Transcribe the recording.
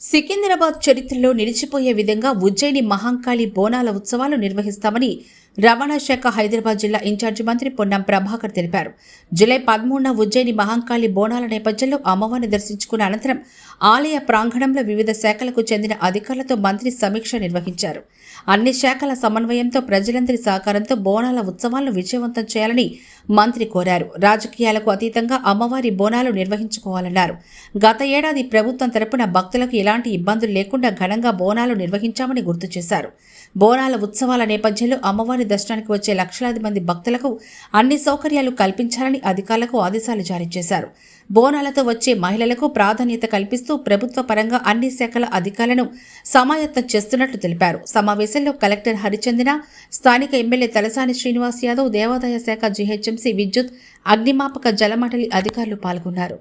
సికింద్రాబాద్ చరిత్రలో నిలిచిపోయే విధంగా ఉజ్జయిని మహంకాళి బోనాల ఉత్సవాలు నిర్వహిస్తామని రవాణా శాఖ హైదరాబాద్ జిల్లా ఇన్ఛార్జి మంత్రి పొన్నం ప్రభాకర్ తెలిపారు. జూలై 13న ఉజ్జయిని మహంకాళి బోనాల నేపథ్యంలో అమ్మవారిని దర్శించుకున్న అనంతరం ఆలయ ప్రాంగణంలో వివిధ శాఖలకు చెందిన అధికారులతో మంత్రి సమీక్ష నిర్వహించారు. అన్ని శాఖల సమన్వయంతో ప్రజలందరి సహకారంతో బోనాల ఉత్సవాలను విజయవంతం చేయాలని మంత్రి కోరారు. రాజకీయాలకు అతీతంగా అమ్మవారి బోనాలు నిర్వహించుకోవాలన్నారు. గత ఏడాది ప్రభుత్వం తరపున భక్తులకు ఎలాంటి ఇబ్బందులు లేకుండా ఘనంగా బోనాలు నిర్వహించామని గుర్తు చేశారు. బోనాల ఉత్సవాల నేపథ్యంలో అమ్మవారి దర్శనానికి వచ్చే లక్షలాది మంది భక్తులకు అన్ని సౌకర్యాలు కల్పించాలని అధికారులకు ఆదేశాలు జారీ చేశారు. బోనాలతో వచ్చే మహిళలకు ప్రాధాన్యత కల్పిస్తూ ప్రభుత్వ పరంగా అన్ని శాఖల అధికారులను సమాయత్తం చేస్తున్నట్లు తెలిపారు. సమావేశంలో కలెక్టర్ హరిచందన, స్థానిక ఎమ్మెల్యే తలసాని శ్రీనివాస్ యాదవ్, దేవాదాయ శాఖ జీహెచ్ఎంసీ విద్యుత్, అగ్నిమాపక జలమండలి అధికారులు పాల్గొన్నారు.